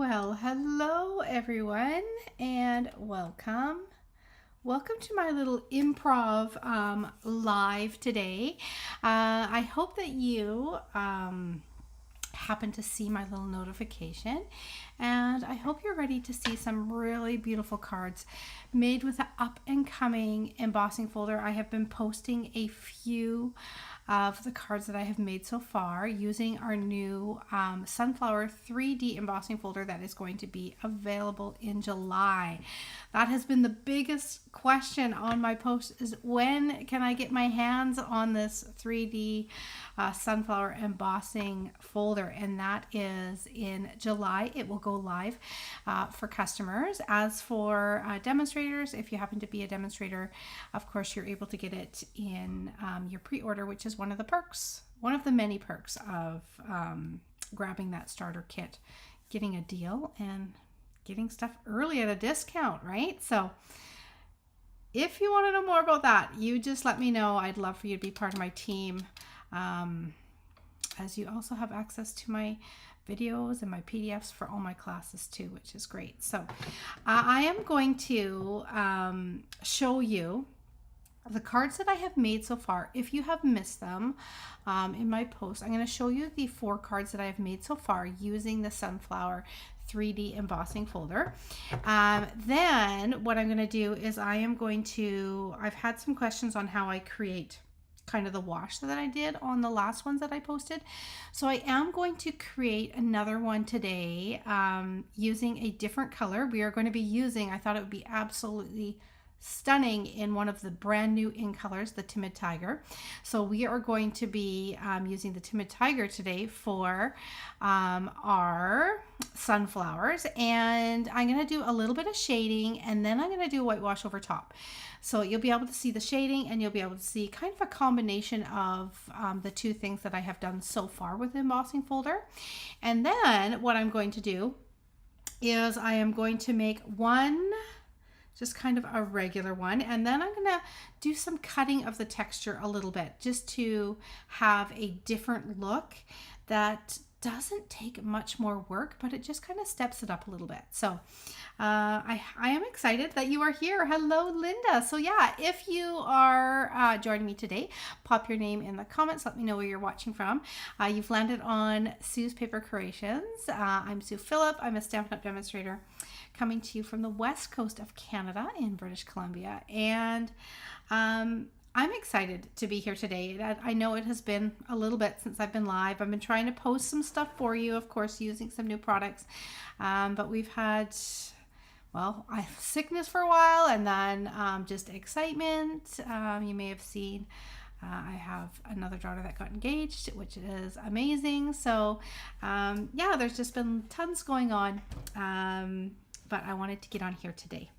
Well, hello everyone, and welcome. Welcome to my little improv live today. I hope that you happen to see my little notification, and I hope you're ready to see some really beautiful cards made with the up and coming embossing folder. I have been posting a few of the cards that I have made so far using our new Sunflower 3D embossing folder that is going to be available in July. That has been the biggest question on my post, is when can I get my hands on this 3D Sunflower embossing folder? And that is in July. It will go live for customers. As for demonstrators, if you happen to be a demonstrator, of course you're able to get it in your pre-order, which is one of the perks, one of the many perks of grabbing that starter kit, getting a deal and getting stuff early at a discount, right? So if you want to know more about that, you just let me know. I'd love for you to be part of my team, as you also have access to my videos and my PDFs for all my classes too, which is great. So I am going to show you the cards that I have made so far. If you have missed them in my post, I'm going to show you the 4 cards that I have made so far using the Sunflower 3D embossing folder. Then what I'm going to do is I've had some questions on how I create kind of the wash that I did on the last ones that I posted. So I am going to create another one today using a different color. We are going to be using, I thought it would be absolutely stunning in one of the brand new in colors, the Timid Tiger. So we are going to be using the Timid Tiger today for our sunflowers, and I'm going to do a little bit of shading, and then I'm going to do whitewash over top. So you'll be able to see the shading, and you'll be able to see kind of a combination of the two things that I have done so far with the embossing folder. And then what I'm going to do is I am going to make one, just kind of a regular one, and then I'm gonna do some cutting of the texture a little bit just to have a different look that doesn't take much more work, but it just kind of steps it up a little bit. So I am excited that you are here. Hello, Linda. So yeah, if you are joining me today, pop your name in the comments. Let me know where you're watching from. You've landed on Sue's Paper Creations. I'm Sue Phillip. I'm a Stampin' Up! Demonstrator coming to you from the west coast of Canada in British Columbia. And I'm excited to be here today. I know it has been a little bit since I've been live. I've been trying to post some stuff for you, of course, using some new products. But we've had, well, sickness for a while, and then just excitement. You may have seen I have another daughter that got engaged, which is amazing. So yeah, there's just been tons going on. But I wanted to get on here today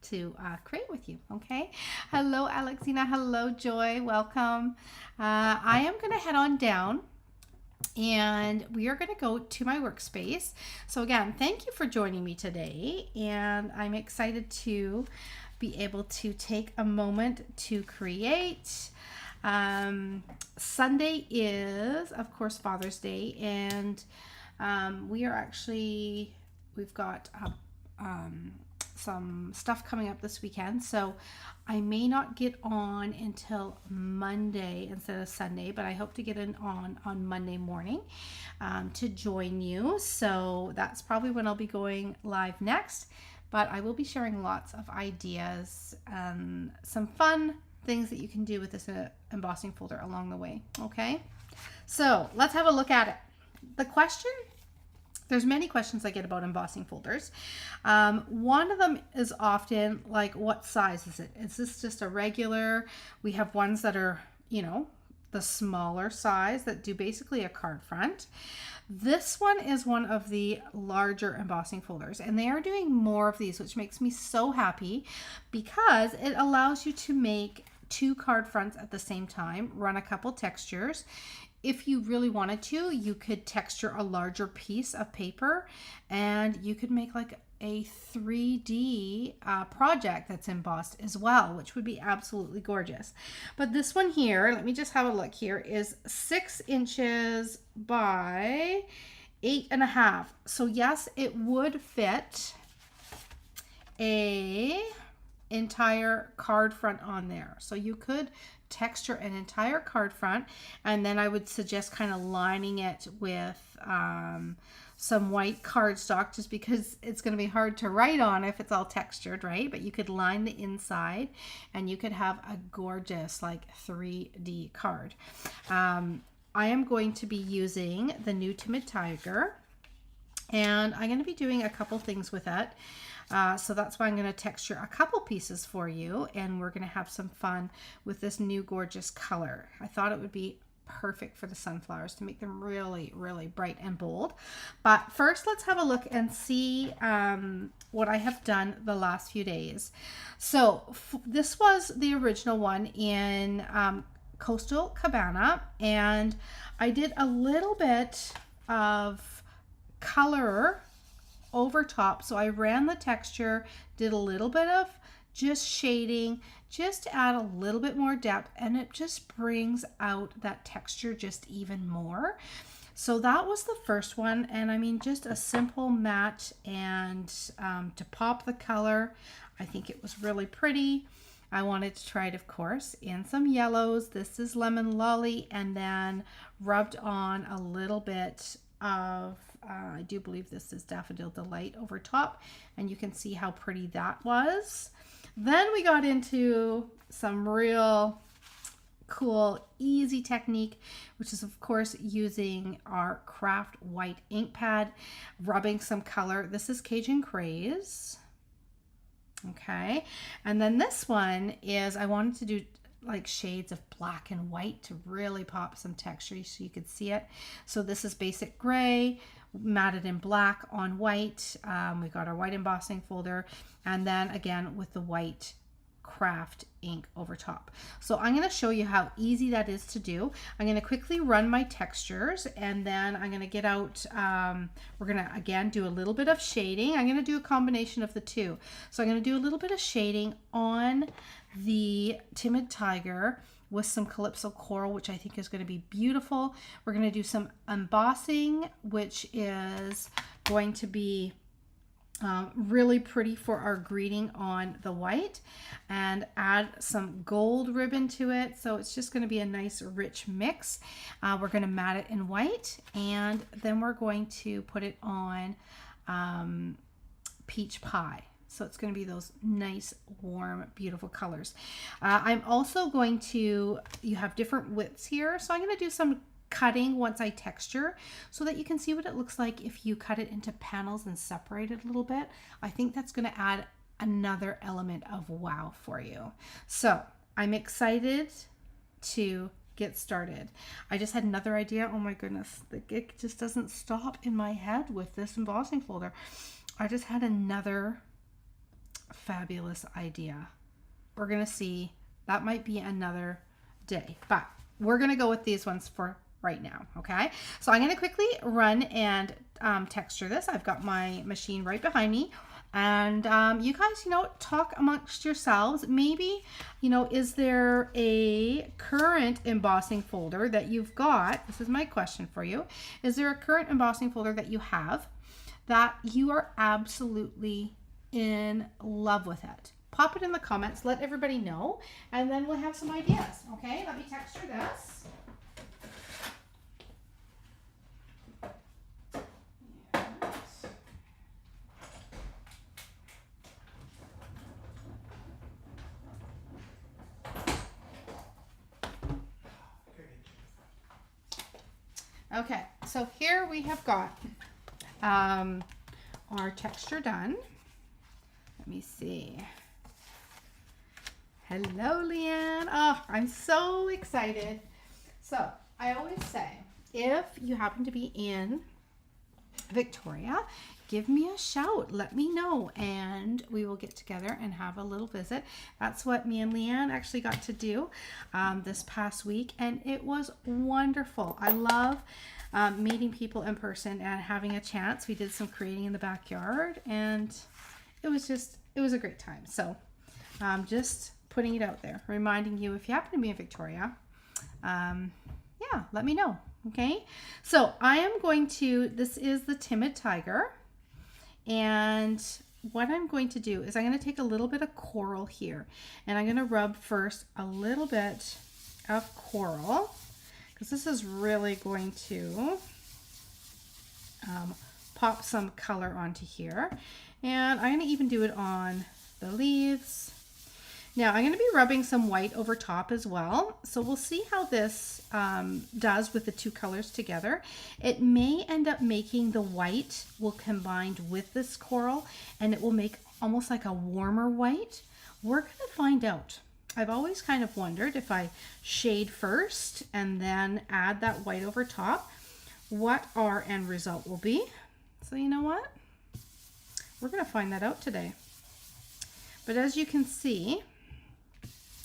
to create with you. Okay. Hello, Alexina. Hello, Joy. Welcome. I am going to head on down and we are going to go to my workspace. So again, thank you for joining me today. And I'm excited to be able to take a moment to create. Sunday is, of course, Father's Day. And we've got some stuff coming up this weekend, so I may not get on until Monday instead of Sunday, but I hope to get on Monday morning to join you. So that's probably when I'll be going live next, but I will be sharing lots of ideas and some fun things that you can do with this embossing folder along the way. Okay, so let's have a look at it. There's many questions I get about embossing folders. One of them is often like, what size is it? Is this just a regular? We have ones that are, the smaller size that do basically a card front. This one is one of the larger embossing folders, and they are doing more of these, which makes me so happy because it allows you to make 2 card fronts at the same time, run a couple textures. If you really wanted to, you could texture a larger piece of paper and you could make like a 3D project that's embossed as well, which would be absolutely gorgeous. But this one here, let me just have a look here, is 6 inches by 8.5. So yes, it would fit a entire card front on there. So you could texture an entire card front, and then I would suggest kind of lining it with some white cardstock, just because it's going to be hard to write on if it's all textured, right? But you could line the inside and you could have a gorgeous like 3D card. I am going to be using the new Timid Tiger, and I'm going to be doing a couple things with it. So that's why I'm going to texture a couple pieces for you, and we're going to have some fun with this new gorgeous color. I thought it would be perfect for the sunflowers to make them really, really bright and bold. But first, let's have a look and see what I have done the last few days. So this was the original one in Coastal Cabana, and I did a little bit of color over top. So I ran the texture, did a little bit of just shading, just to add a little bit more depth, and it just brings out that texture just even more. So that was the first one, and I mean, just a simple matte, and to pop the color, I think it was really pretty. I wanted to try it, of course, in some yellows. This is Lemon Lolly, and then rubbed on a little bit of I do believe this is Daffodil Delight over top, and you can see how pretty that was. Then we got into some real cool, easy technique, which is of course using our craft white ink pad, rubbing some color. This is Cajun Craze. Okay, and then this one is, I wanted to do like shades of black and white to really pop some texture so you could see it. So this is Basic Gray, matted in black on white. We got our white embossing folder, and then again with the white craft ink over top. So I'm going to show you how easy that is to do. I'm going to quickly run my textures, and then I'm going to get out, we're going to again do a little bit of shading. I'm going to do a combination of the two. So I'm going to do a little bit of shading on the Timid Tiger with some Calypso Coral, which I think is going to be beautiful. We're going to do some embossing, which is going to be really pretty for our greeting on the white, and add some gold ribbon to it. So it's just going to be a nice rich mix. We're going to mat it in white, and then we're going to put it on Peach Pie. So it's going to be those nice, warm, beautiful colors. I'm also going to, you have different widths here. So I'm going to do some cutting once I texture so that you can see what it looks like if you cut it into panels and separate it a little bit. I think that's going to add another element of wow for you. So I'm excited to get started. I just had another idea. Oh my goodness, it just doesn't stop in my head with this embossing folder. I just had another fabulous idea. We're gonna see, that might be another day, but we're gonna go with these ones for right now. Okay, so I'm gonna quickly run and texture this. I've got my machine right behind me, and you guys, talk amongst yourselves. Maybe, is there a current embossing folder that you've got? This is my question for you. Is there a current embossing folder that you have that you are absolutely in love with it? Pop it in the comments, let everybody know, and then we'll have some ideas. Okay, let me texture this. Okay, so here we have got our texture done. Let me see. Hello, Leanne. Oh, I'm so excited. So I always say, if you happen to be in Victoria, give me a shout. Let me know, and we will get together and have a little visit. That's what me and Leanne actually got to do this past week, and it was wonderful. I love meeting people in person and having a chance. We did some creating in the backyard, and it was a great time. So just putting it out there, reminding you, if you happen to be in Victoria, yeah, let me know. Okay, so I am going to, this is the Timid Tiger, and what I'm going to do is I'm going to take a little bit of coral here, and I'm going to rub first a little bit of coral, because this is really going to pop some color onto here. And I'm going to even do it on the leaves. Now I'm going to be rubbing some white over top as well. So we'll see how this does with the two colors together. It may end up making the white will combined with this coral, and it will make almost like a warmer white. We're going to find out. I've always kind of wondered if I shade first and then add that white over top, what our end result will be. So you know what? We're going to find that out today. But as you can see,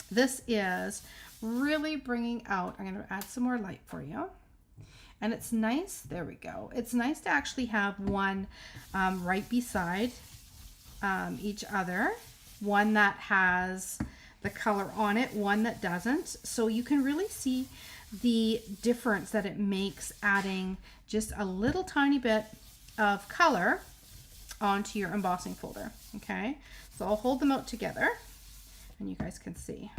this is really bringing out, I'm going to add some more light for you. And it's nice, there we go. It's nice to actually have one right beside each other. One that has the color on it, one that doesn't. So you can really see the difference that it makes adding just a little tiny bit of color onto your embossing folder. Okay, so I'll hold them out together and you guys can see.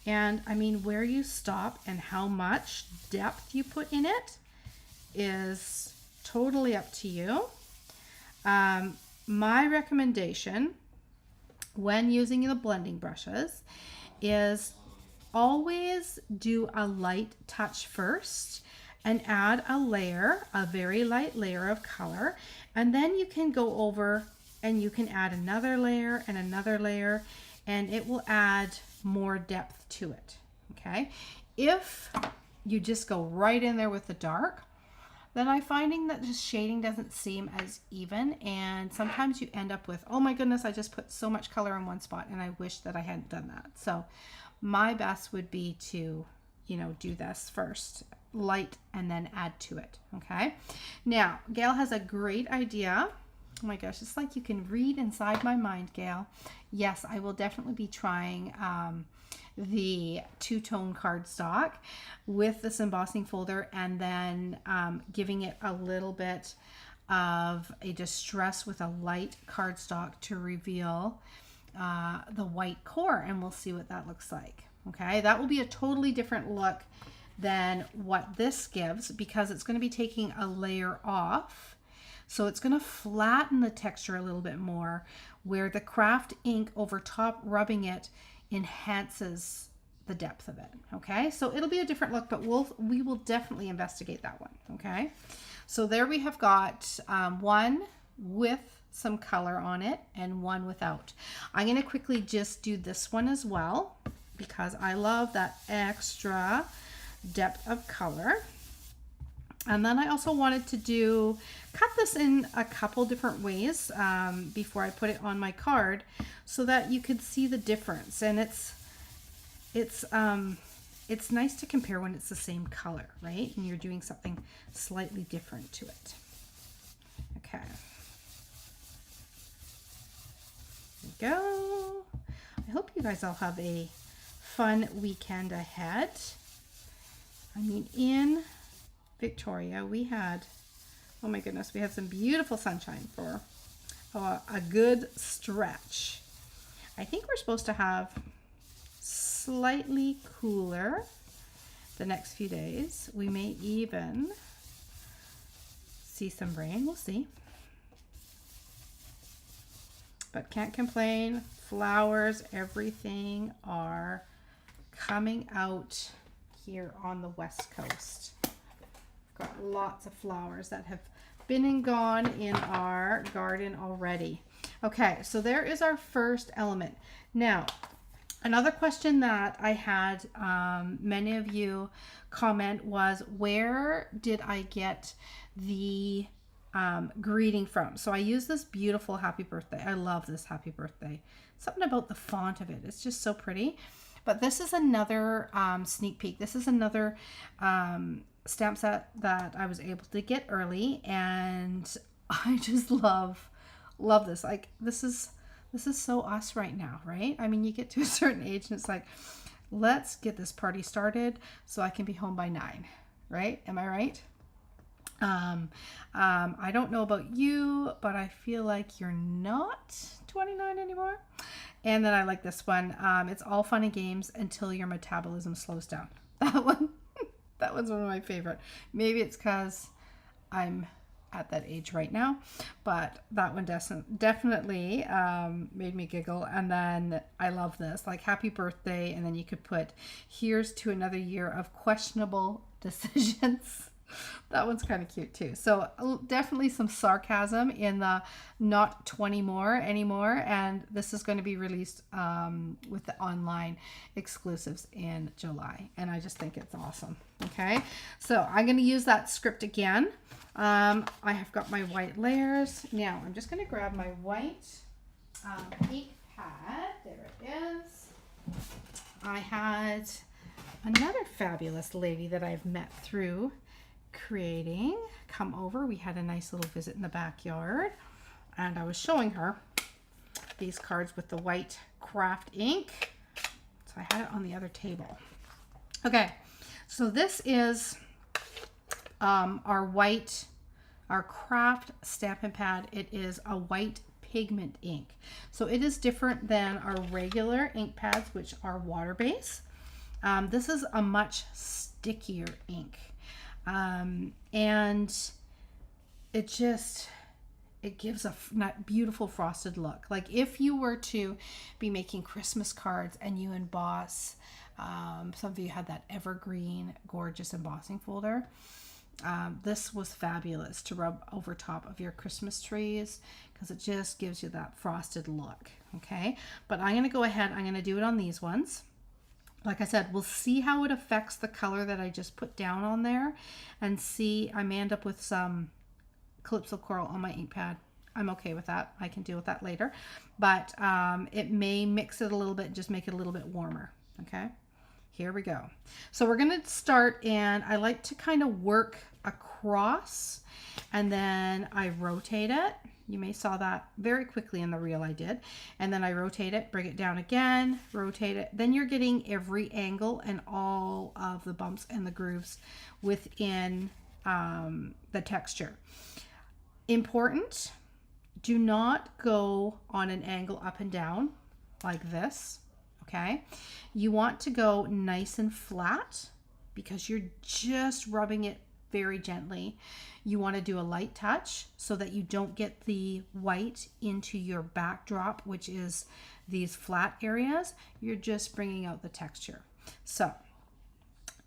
And I mean, where you stop and how much depth you put in it is totally up to you. My recommendation when using the blending brushes is always do a light touch first and add a layer, a very light layer of color, and then you can go over and you can add another layer and another layer, and it will add more depth to it. Okay, if you just go right in there with the dark, then I'm finding that just shading doesn't seem as even, and sometimes you end up with, oh my goodness, I just put so much color in one spot and I wish that I hadn't done that. So my best would be to, you know, do this first, light, and then add to it. Okay, now Gail has a great idea. Oh my gosh, it's like you can read inside my mind, Gail. Yes, I will definitely be trying the two-tone cardstock with this embossing folder, and then giving it a little bit of a distress with a light cardstock to reveal the white core, and we'll see what that looks like. Okay, that will be a totally different look than what this gives, because it's going to be taking a layer off. So it's going to flatten the texture a little bit more, where the craft ink over top rubbing it enhances the depth of it. Okay, so it'll be a different look, but we will definitely investigate that one. Okay, so there we have got one with some color on it and one without. I'm going to quickly just do this one as well, because I love that extra depth of color. And then I also wanted to cut this in a couple different ways before I put it on my card, so that you could see the difference. And it's nice to compare when it's the same color, right? And you're doing something slightly different to it. Okay. There we go. I hope you guys all have a fun weekend ahead. I mean, in Victoria, we had, oh my goodness, we had some beautiful sunshine for a good stretch. I think we're supposed to have slightly cooler the next few days. We may even see some rain, we'll see. But can't complain. Flowers, everything are coming out here on the West Coast. Got lots of flowers that have been and gone in our garden already. Okay, so there is our first element. Now, another question that I had many of you comment was, where did I get the greeting from? So I use this beautiful happy birthday. I love this happy birthday. Something about the font of it. It's just so pretty. But this is another sneak peek. This is another stamp set that I was able to get early, and I just love this. Like, this is so us right now, right? I mean, you get to a certain age and it's like, let's get this party started so I can be home by 9. right? Am I right? I don't know about you, but I feel like you're not 29 anymore. And then I like this one. It's all fun and games until your metabolism slows down. That one, that one's one of my favorite. Maybe it's because I'm at that age right now, but that one definitely made me giggle. And then I love this, like happy birthday, and then you could put here's to another year of questionable decisions. That one's kind of cute too. So definitely some sarcasm in the not 20 more anymore. And this is going to be released with the online exclusives in July. And I just think it's awesome. Okay. So I'm going to use that script again. I have got my white layers. Now I'm just going to grab my white ink pad. There it is. I had another fabulous lady that I've met through creating come over. We had a nice little visit in the backyard, and I was showing her these cards with the white craft ink. So I had it on the other table. Okay, so this is our craft Stampin' Pad. It is a white pigment ink, so it is different than our regular ink pads, which are water based. This is a much stickier ink. And it gives a beautiful frosted look. Like if you were to be making Christmas cards and you emboss, some of you had that evergreen gorgeous embossing folder. This was fabulous to rub over top of your Christmas trees because it just gives you that frosted look. Okay, but I'm going to go ahead, I'm going to do it on these ones. Like I said, we'll see how it affects the color that I just put down on there, and see, I may end up with some Calypso Coral on my ink pad. I'm okay with that. I can deal with that later, but it may mix it a little bit, just make it a little bit warmer. Okay, here we go. So we're going to start, and I like to kind of work across, and then I rotate it. You may saw that very quickly in the reel I did. And then I rotate it, bring it down again, rotate it. Then you're getting every angle and all of the bumps and the grooves within the texture. Important, do not go on an angle up and down like this, okay? You want to go nice and flat because you're just rubbing it very gently. You want to do a light touch so that you don't get the white into your backdrop, which is these flat areas. You're just bringing out the texture. So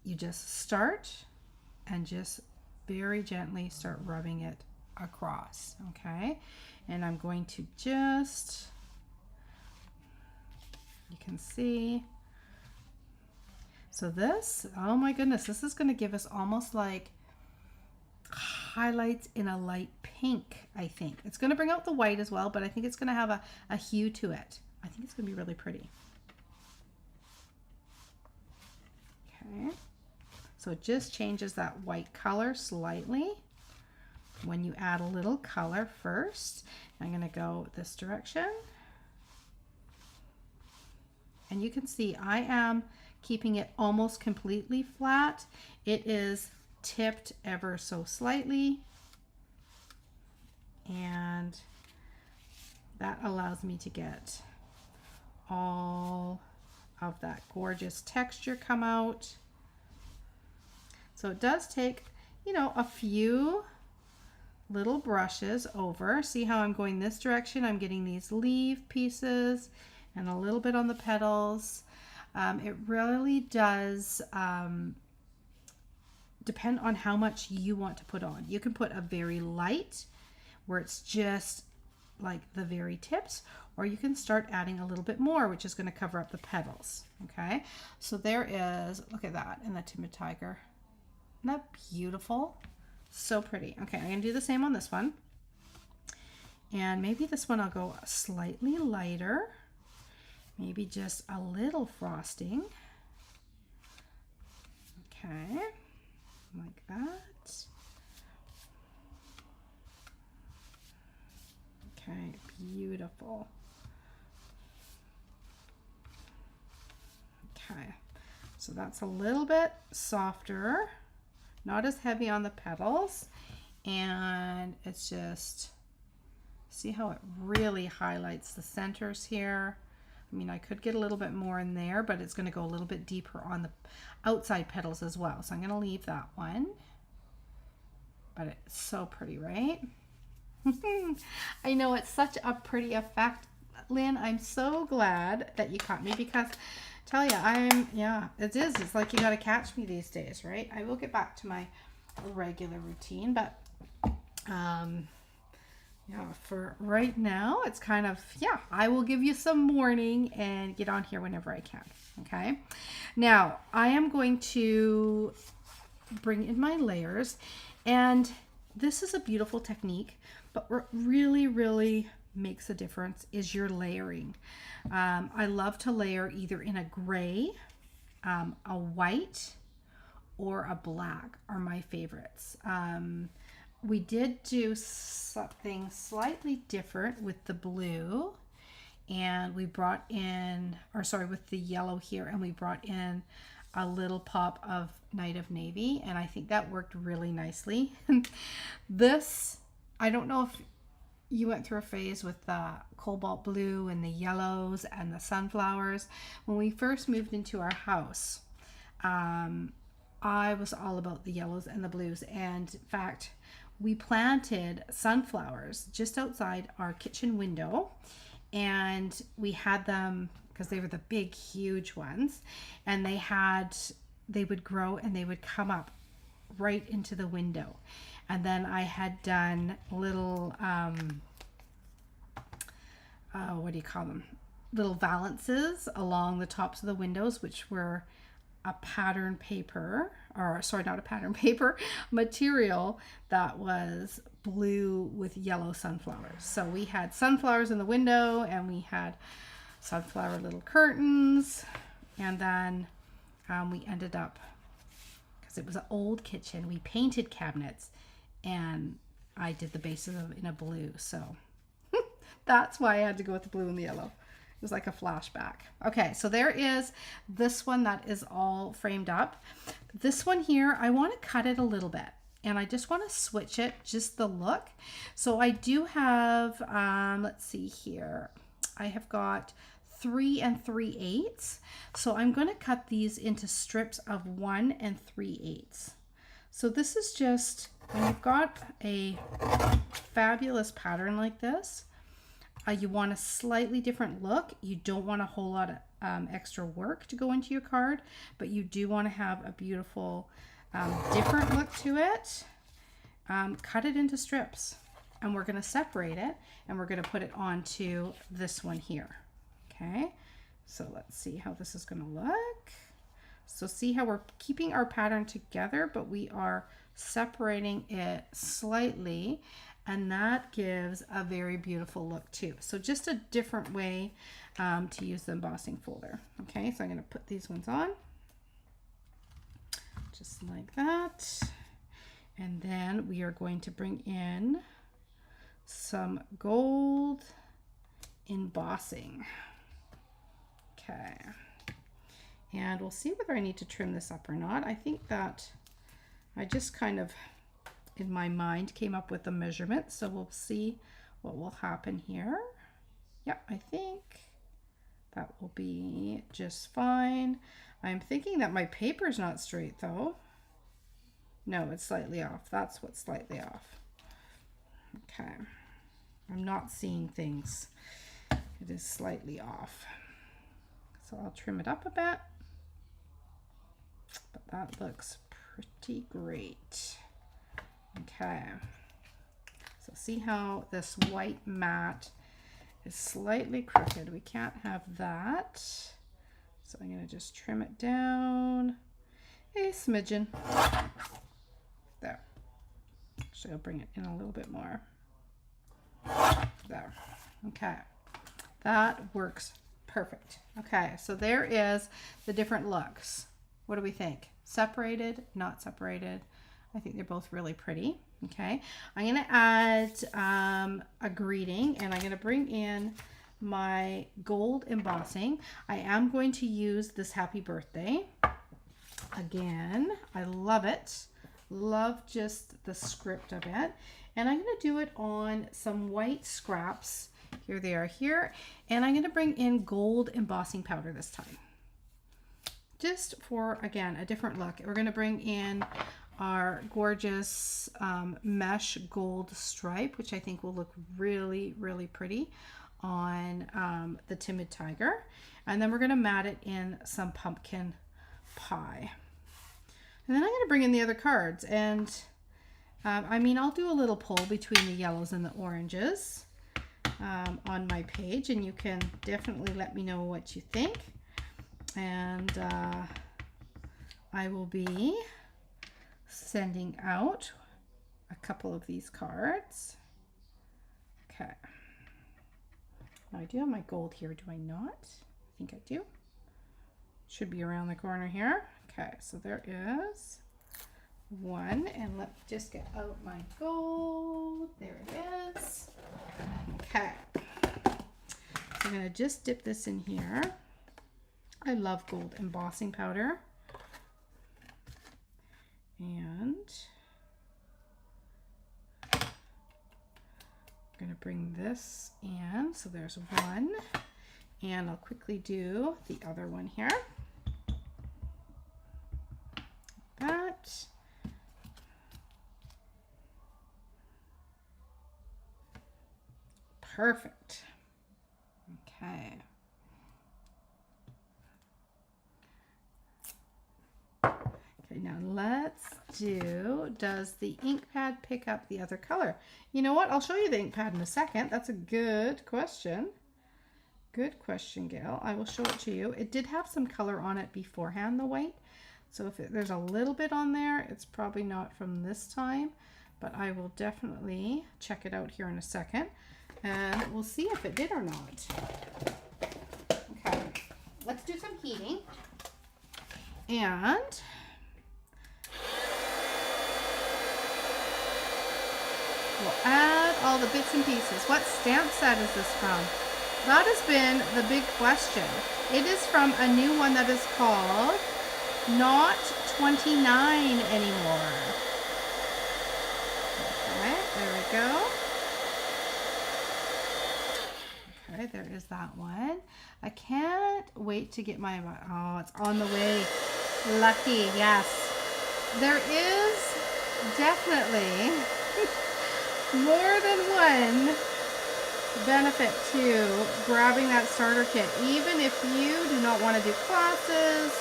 you just start and just very gently start rubbing it across, okay? And I'm going to just, you can see. So this, oh my goodness, this is going to give us almost like highlights in a light pink. I think it's going to bring out the white as well, but I think it's going to have a hue to it. I think it's going to be really pretty. Okay, so it just changes that white color slightly when you add a little color first. I'm going to go this direction, and you can see I am keeping it almost completely flat. It is tipped ever so slightly, and that allows me to get all of that gorgeous texture come out. So it does take, you know, a few little brushes over. See how I'm going this direction? I'm getting these leaf pieces and a little bit on the petals. It really does depend on how much you want to put on. You can put a very light where it's just like the very tips, or you can start adding a little bit more, which is going to cover up the petals. Okay, so there is, look at that in the Timid Tiger. Isn't that beautiful? So pretty. Okay, I'm going to do the same on this one. And maybe this one I'll go slightly lighter. Maybe just a little frosting. Okay, like that. Okay, beautiful. Okay, so that's a little bit softer. not as heavy on the petals. And it's just, see how it really highlights the centers here. I mean, I could get a little bit more in there, but it's going to go a little bit deeper on the outside petals as well. So I'm going to leave that one. But it's so pretty, right? I know it's such a pretty effect, Lynn. I'm so glad that you caught me, because tell you, yeah, it is. It's like you got to catch me these days, right? I will get back to my regular routine, but yeah, for right now, it's kind of, yeah, I will give you some warning and get on here whenever I can. Okay. Now I am going to bring in my layers, and this is a beautiful technique, but what really makes a difference is your layering. I love to layer either in a gray, a white, or a black are my favorites. We did do something slightly different with the blue, and we brought in, or sorry, with the yellow here, and we brought in a little pop of Night of Navy, and I think that worked really nicely. This, I don't know if you went through a phase with the cobalt blue and the yellows and the sunflowers. When we first moved into our house, I was all about the yellows and the blues, and in fact, we planted sunflowers just outside our kitchen window, and we had them because they were the big, huge ones, and they would grow and they would come up right into the window. And then I had done little, what do you call them? Little valances along the tops of the windows, which were a pattern paper, or sorry, not a pattern paper, material that was blue with yellow sunflowers. So we had sunflowers in the window, and we had sunflower little curtains, and then we ended up, because it was an old kitchen, we painted cabinets, and I did the bases of it in a blue. So that's why I had to go with the blue and the yellow. It was like a flashback. Okay, so there is this one that is all framed up. This one here, I want to cut it a little bit, and I just want to switch it, just the look. So I do have, let's see here. I have got 3 3/8. So I'm going to cut these into strips of 1 3/8. So this is just, when you've got a fabulous pattern like this, you want a slightly different look. You don't want a whole lot of extra work to go into your card, but you do want to have a beautiful, different look to it. Cut it into strips, and we're going to separate it, and we're going to put it onto this one here. Okay, so let's see how this is going to look. So see how we're keeping our pattern together, but we are separating it slightly, and that gives a very beautiful look too. So just a different way to use the embossing folder. Okay, so I'm going to put these ones on just like that, and then we are going to bring in some gold embossing. Okay, and we'll see whether I need to trim this up or not. I think that I just kind of, in my mind, came up with the measurement, so we'll see what will happen here. Yeah, I think that will be just fine. I'm thinking that my paper's not straight though. No, it's slightly off. That's what's slightly off. Okay, I'm not seeing things. It is slightly off. So I'll trim it up a bit, but that looks pretty great. Okay, so see how this white mat is slightly crooked. We can't have that. So I'm going to just trim it down a smidgen. There. Actually, I'll bring it in a little bit more. There. Okay, that works perfect. Okay, so there is the different looks. What do we think? Separated, not separated? I think they're both really pretty. Okay, I'm going to add a greeting, and I'm going to bring in my gold embossing. I am going to use this happy birthday. Again, I love it. Love just the script of it. And I'm going to do it on some white scraps. Here they are here. And I'm going to bring in gold embossing powder this time. Just for, again, a different look. We're going to bring in our gorgeous mesh gold stripe, which I think will look really, really pretty on the Timid Tiger. And then we're going to mat it in some pumpkin pie. And then I'm going to bring in the other cards. And I mean, I'll do a little poll between the yellows and the oranges on my page. And you can definitely let me know what you think. And I will be sending out a couple of these cards. Okay. Now I do have my gold here, do I not? I think I do. Should be around the corner here. Okay, so there is one, and let me just get out my gold. There it is. Okay. So I'm gonna just dip this in here. I love gold embossing powder. And I'm going to bring this in. So there's one. And I'll quickly do the other one here. Like that. Perfect. Okay. Okay, now let's do, does the ink pad pick up the other color? You know what? I'll show you the ink pad in a second. That's a good question. Good question, Gail. I will show it to you. It did have some color on it beforehand, the white. So if there's a little bit on there, it's probably not from this time, but I will definitely check it out here in a second. And we'll see if it did or not. Okay, let's do some heating. And we'll add all the bits and pieces. What stamp set is this from? That has been the big question. It is from a new one that is called Not 29 Anymore. Okay, there we go. Okay, there is that one. I can't wait to get my, oh, it's on the way. Lucky, yes. There is definitely more than one benefit to grabbing that starter kit, even if you do not want to do classes,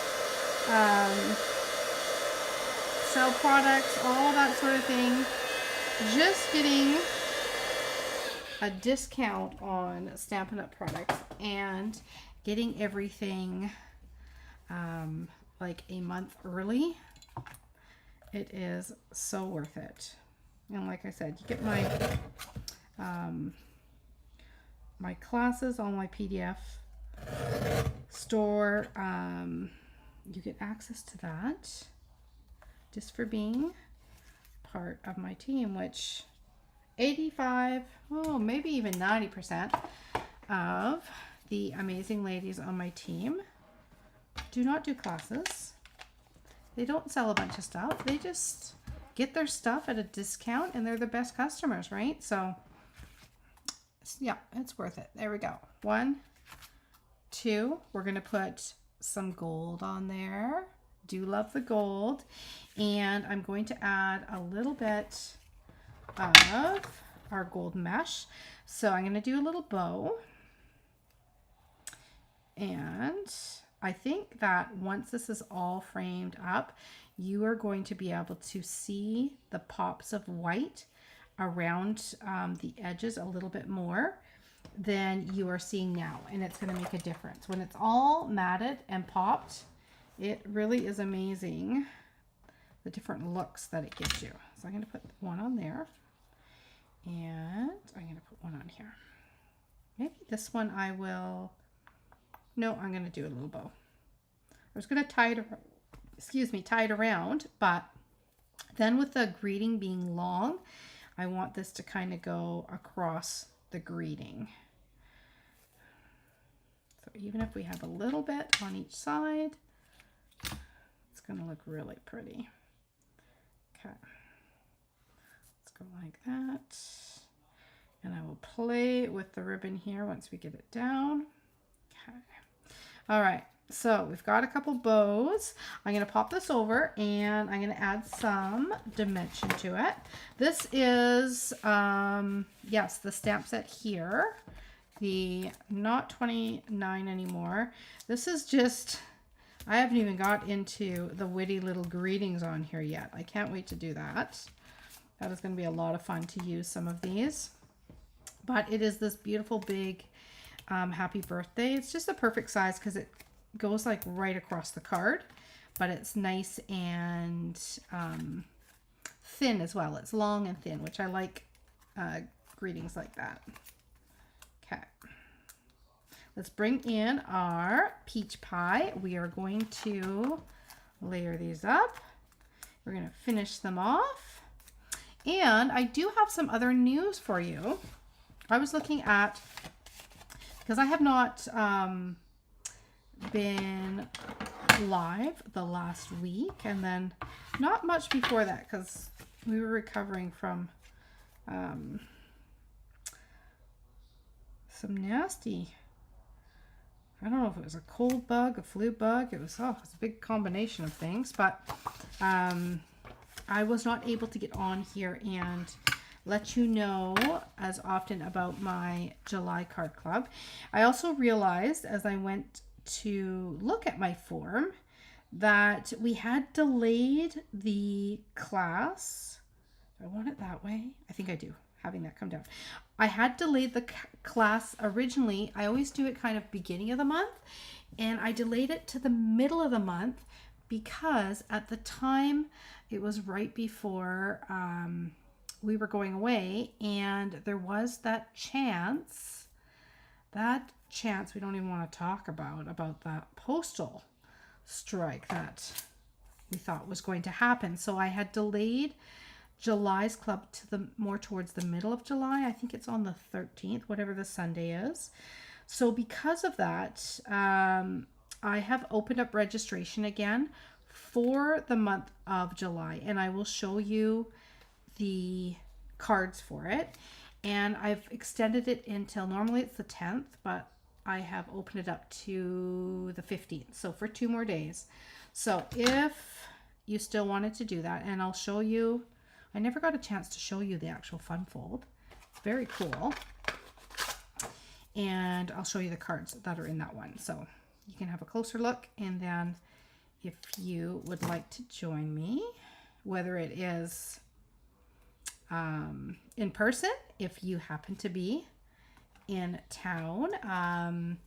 sell products, all that sort of thing. Just getting a discount on Stampin' Up! Products and getting everything like a month early, it is so worth it. And like I said, you get my my classes on my PDF store. You get access to that just for being part of my team, which 85, oh, maybe even 90% of the amazing ladies on my team do not do classes. They don't sell a bunch of stuff. They just get their stuff at a discount and they're the best customers, right? So yeah, it's worth it. There we go. 1, 2, we're going to put some gold on there. Do love the gold. And I'm going to add a little bit of our gold mesh. So I'm going to do a little bow. And I think that once this is all framed up, you are going to be able to see the pops of white around the edges a little bit more than you are seeing now. And it's going to make a difference. When it's all matted and popped, it really is amazing the different looks that it gives you. So I'm going to put one on there. And I'm going to put one on here. Maybe this one I will... No, I'm going to do a little bow. I was going to tie it, tie it around, but then with the greeting being long, I want this to kind of go across the greeting. So even if we have a little bit on each side, it's going to look really pretty. Okay. Let's go like that. And I will play with the ribbon here once we get it down. Okay. All right. So we've got a couple bows. I'm going to pop this over and I'm going to add some dimension to it. This is, yes, the stamp set here. The not 29 anymore. This is just, I haven't even got into the witty little greetings on here yet. I can't wait to do that. That is going to be a lot of fun to use some of these. But it is this beautiful big happy birthday. It's just the perfect size because it goes like right across the card, but it's nice and thin as well. It's long and thin, which I like greetings like that. Okay. Let's bring in our peach pie. We are going to layer these up. We're going to finish them off. And I do have some other news for you. I was looking at, because I have not been live the last week, and then not much before that because we were recovering from some nasty, I don't know if it was a cold bug, a flu bug. It was a big combination of things, but I was not able to get on here and let you know as often about my July card club. I also realized as I went to look at my form that we had delayed the class. Do I want it that way? I think I do, having that come down. I had delayed the class originally. I always do it kind of beginning of the month, and I delayed it to the middle of the month because at the time it was right before we were going away, and there was that chance we don't even want to talk about that postal strike that we thought was going to happen. So I had delayed July's club to the more towards the middle of July. I think it's on the 13th, whatever the Sunday is. So because of that, I have opened up registration again for the month of July, and I will show you the cards for it. And I've extended it until, normally it's the 10th, but I have opened it up to the 15th, so for 2 more days. So if you still wanted to do that, and I'll show you, I never got a chance to show you the actual fun fold. It's very cool. And I'll show you the cards that are in that one, so you can have a closer look. And then if you would like to join me, whether it is in person, if you happen to be in town,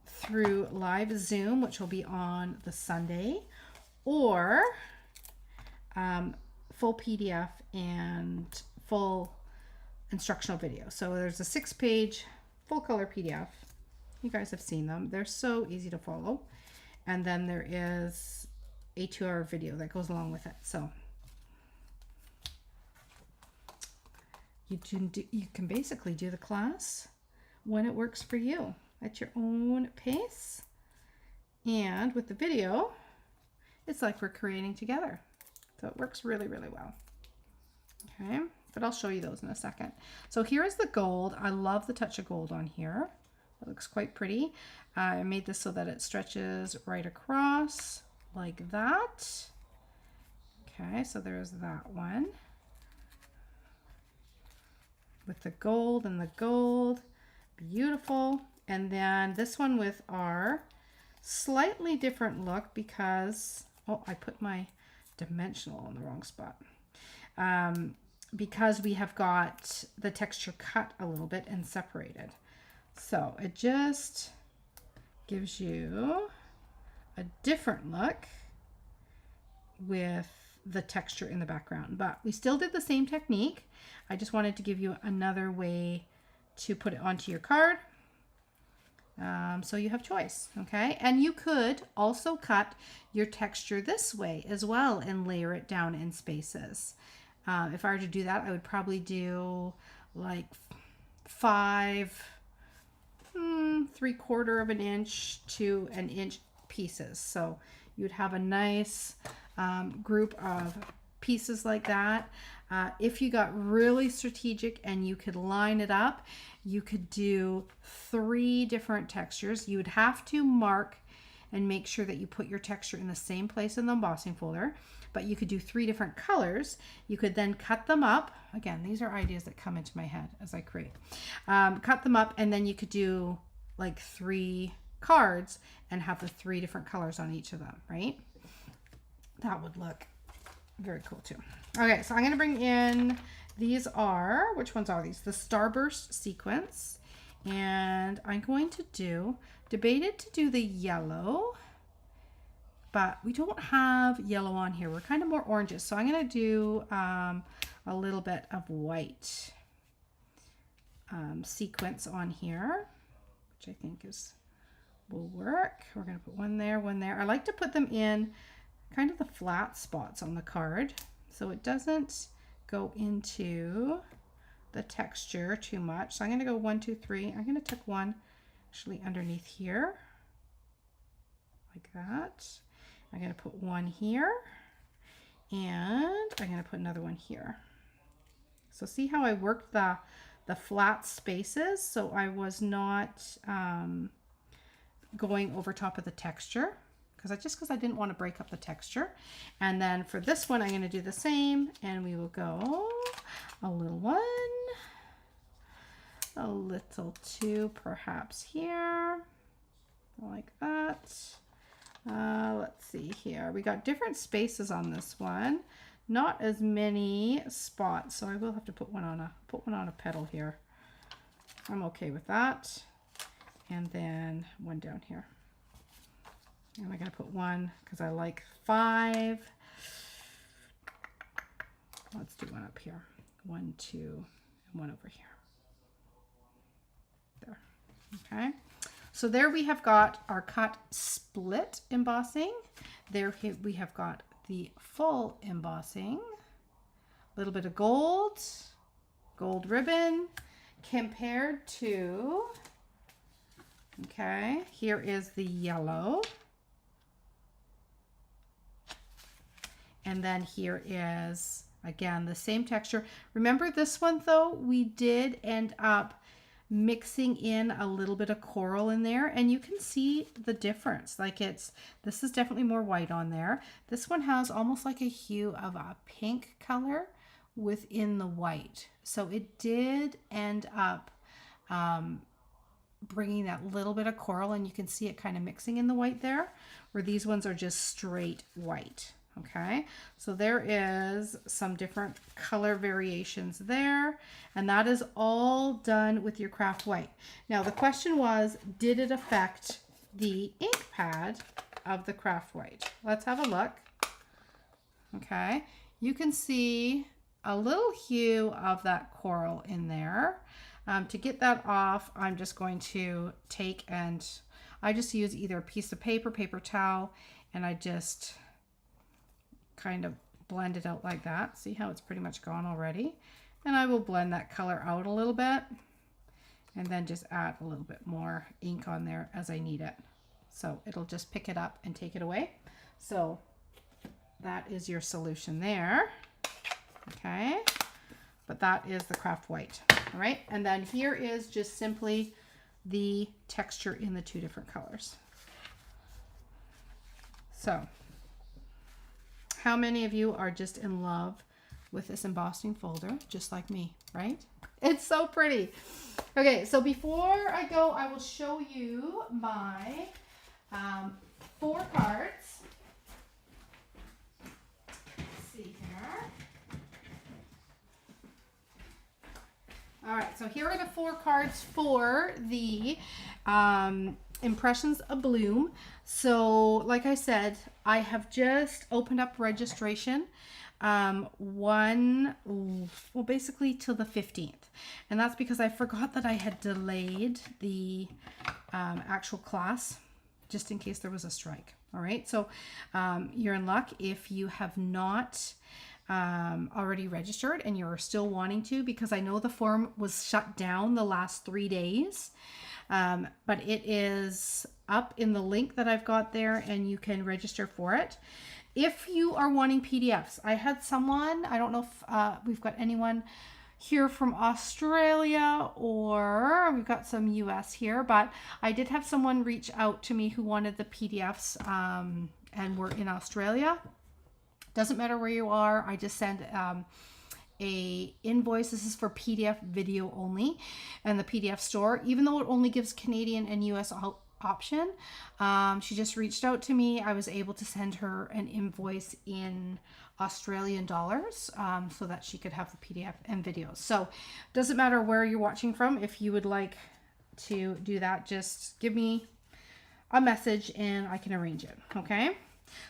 through live Zoom, which will be on the Sunday, or full PDF and full instructional video. So there's a 6-page full color PDF. You guys have seen them. They're so easy to follow. And then there is a 2-hour video that goes along with it. So you can basically do the class when it works for you at your own pace. And with the video, it's like we're creating together. So it works really, really well. Okay, but I'll show you those in a second. So here is the gold. I love the touch of gold on here. It looks quite pretty. I made this so that it stretches right across like that. Okay, so there's that one with the gold and the gold. Beautiful. And then this one with our slightly different look because, oh, I put my dimensional in the wrong spot. Because we have got the texture cut a little bit and separated. So it just gives you a different look with the texture in the background, but we still did the same technique. I just wanted to give you another way to put it onto your card. So you have choice, okay? And you could also cut your texture this way as well and layer it down in spaces. If I were to do that, I would probably do like 5 3/4 of an inch to an inch pieces. So you'd have a nice group of pieces like that. If you got really strategic and you could line it up, you could do 3 different textures. You would have to mark and make sure that you put your texture in the same place in the embossing folder, but you could do 3 different colors. You could then cut them up. Again, these are ideas that come into my head as I create. Cut them up, and then you could do like 3 cards and have the 3 different colors on each of them, right? That would look very cool too. Okay, so I'm going to bring in, these are, which ones are these? The Starburst sequence. And I'm going to debated to do the yellow, but we don't have yellow on here. We're kind of more oranges. So I'm going to do a little bit of white sequence on here, which I think will work. We're going to put one there, one there. I like to put them in kind of the flat spots on the card so it doesn't go into the texture too much. So I'm going to go 1, 2, 3. I'm going to tuck one actually underneath here like that. I'm going to put one here, and I'm going to put another one here. So see how I worked the flat spaces, so I was not going over top of the texture, because I didn't want to break up the texture. And then for this one, I'm going to do the same, and we will go a little 1, a little 2 perhaps here, like that. Let's see here. We got different spaces on this one, not as many spots, so I will have to put one on a petal here. I'm okay with that. And then one down here. And I'm going to put one because I like 5. Let's do one up here. 1, 2, and one over here. There. Okay. So there we have got our cut split embossing. There we have got the full embossing. A little bit of gold ribbon compared to, okay, here is the yellow. And then here is, again, the same texture. Remember this one though, we did end up mixing in a little bit of coral in there, and you can see the difference. Like this is definitely more white on there. This one has almost like a hue of a pink color within the white. So it did end up bringing that little bit of coral, and you can see it kind of mixing in the white there, where these ones are just straight white. Okay, so there is some different color variations there, and that is all done with your craft white. Now the question was, did it affect the ink pad of the craft white? Let's have a look. Okay, you can see a little hue of that coral in there. To get that off, I'm just going to take, and I just use either a piece of paper towel, and I just kind of blend it out like that. See how it's pretty much gone already? And I will blend that color out a little bit, and then just add a little bit more ink on there as I need it. So it'll just pick it up and take it away. So that is your solution there. Okay, but that is the craft white. All right, and then here is just simply the texture in the 2 different colors. So how many of you are just in love with this embossing folder, just like me, right? It's so pretty. Okay, so before I go, I will show you my 4 cards. Let's see here. All right, so here are the 4 cards for the Impressions of Bloom. So like I said, I have just opened up registration basically till the 15th, and that's because I forgot that I had delayed the actual class just in case there was a strike. All right, so you're in luck if you have not already registered and you're still wanting to, because I know the form was shut down the last 3 days. But it is up in the link that I've got there, and you can register for it. if you are wanting PDFs, I had someone, I don't know if we've got anyone here from Australia, or we've got some US here, but I did have someone reach out to me who wanted the PDFs and were in Australia. Doesn't matter where you are, I just send a invoice. This is for PDF video only, and the PDF store, even though it only gives Canadian and US option, she just reached out to me. I was able to send her an invoice in Australian dollars so that she could have the PDF and videos. So doesn't matter where you're watching from. If you would like to do that, just give me a message and I can arrange it. Okay,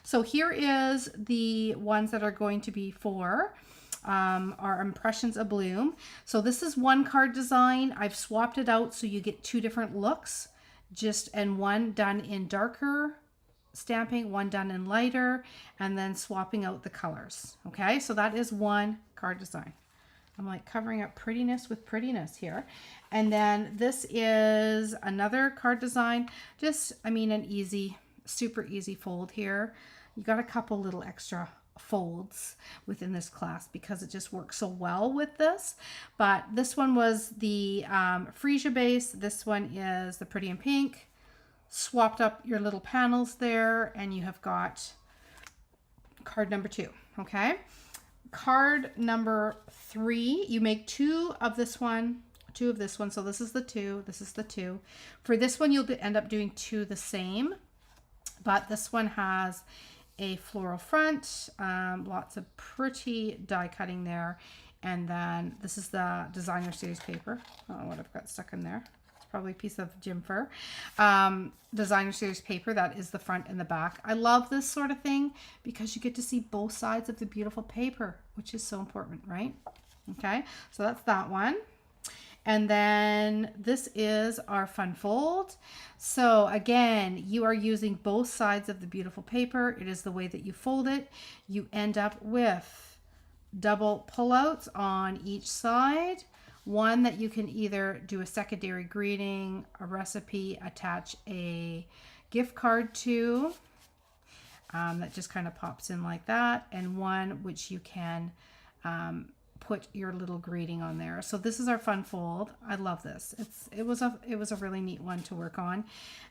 so here is the ones that are going to be for our Impressions of Bloom. So this is one card design. I've swapped it out so you get two different looks, and one done in darker stamping, one done in lighter, and then swapping out the colors. Okay, so that is one card design. I'm like covering up prettiness with prettiness here. And then this is another card design. Just, I mean, an easy, super easy fold here. You got a couple little extra folds within this class because it just works so well with this. But this one was the freesia base. This one is the Pretty in Pink. Swapped up your little panels there, and you have got card number 2. Okay, card number 3, you make 2 of this one, 2 of this one. So this is the 2, this is the 2. For this one, you'll end up doing 2 the same, but this one has a floral front, lots of pretty die cutting there. And then this is the designer series paper. I don't know what I've got stuck in there. It's probably a piece of Jim Fur. Designer series paper, that is the front and the back. I love this sort of thing because you get to see both sides of the beautiful paper, which is so important, right? Okay, so that's that one. And then this is our fun fold. So again, you are using both sides of the beautiful paper. It is the way that you fold it. You end up with double pullouts on each side. One that you can either do a secondary greeting, a recipe, attach a gift card to, that just kind of pops in like that. And one which you can put your little greeting on there. So this is our fun fold. I love this. It was a really neat one to work on,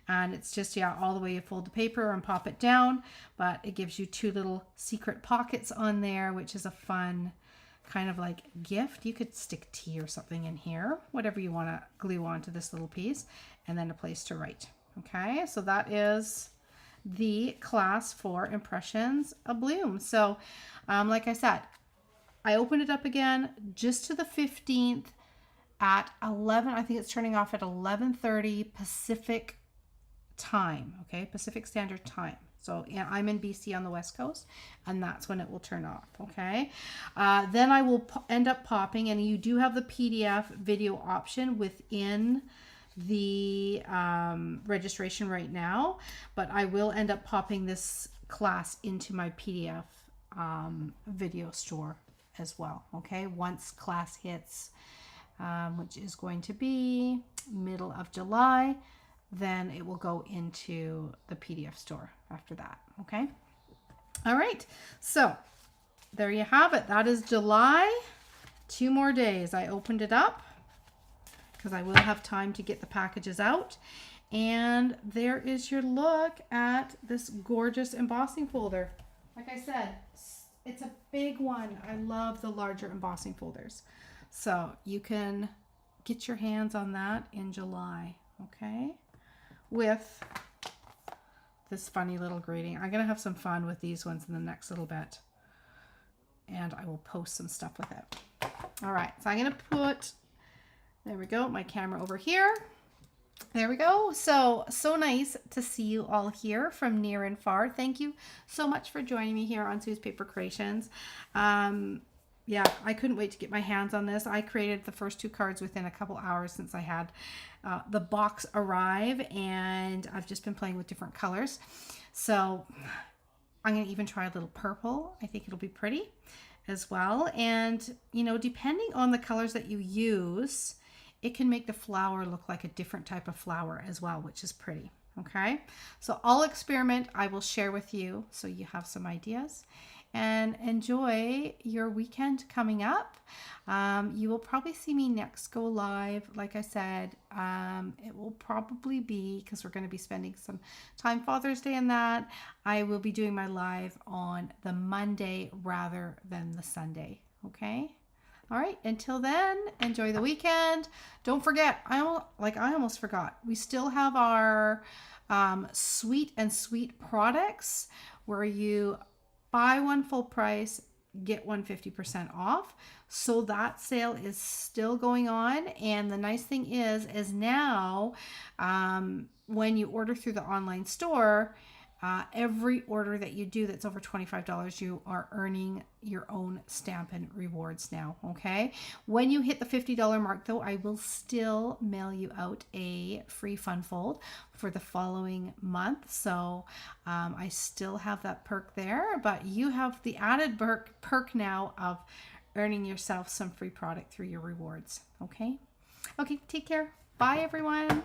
and it's just, yeah, all the way you fold the paper and pop it down, but it gives you 2 little secret pockets on there, which is a fun kind of like gift. You could stick tea or something in here, whatever you want to glue onto this little piece, and then a place to write. Okay, so that is the class for Impressions of Bloom. So like I said, I opened it up again just to the 15th at 11. I think it's turning off at 11:30 Pacific time. Okay, Pacific Standard Time. So yeah, I'm in BC on the West Coast, and that's when it will turn off. Okay, then I will end up popping, and you do have the PDF video option within the registration right now, but I will end up popping this class into my PDF video store as well. Okay, once class hits, which is going to be middle of July, then it will go into the PDF store after that. Okay, all right, so there you have it. That is July. 2 more days. I opened it up because I will have time to get the packages out, and there is your look at this gorgeous embossing folder. Like I said, it's a big one. I love the larger embossing folders. So you can get your hands on that in July, okay? With this funny little greeting. I'm going to have some fun with these ones in the next little bit, and I will post some stuff with it. All right, so I'm going to put, there we go, my camera over here. There we go. So nice to see you all here from near and far. Thank you so much for joining me here on Sue's Paper Creations. Yeah, I couldn't wait to get my hands on this. I created the first 2 cards within a couple hours since I had the box arrive, and I've just been playing with different colors. So I'm going to even try a little purple. I think it'll be pretty as well. And, you know, depending on the colors that you use, it can make the flower look like a different type of flower as well, which is pretty. Okay, so I'll experiment. I will share with you so you have some ideas, and enjoy your weekend coming up. You will probably see me next go live. Like I said, it will probably be, because we're going to be spending some time Father's Day in that, I will be doing my live on the Monday rather than the Sunday. Okay. All right. Until then, enjoy the weekend. Don't forget, I almost forgot. We still have our sweet and sweet products where you buy one full price, get one 50% off. So that sale is still going on. And the nice thing is now when you order through the online store, every order that you do that's over $25, you are earning your own Stampin' Rewards now. Okay. When you hit the $50 mark, though, I will still mail you out a free fun fold for the following month. So I still have that perk there, but you have the added perk now of earning yourself some free product through your rewards. Okay. Okay. Take care. Bye, everyone.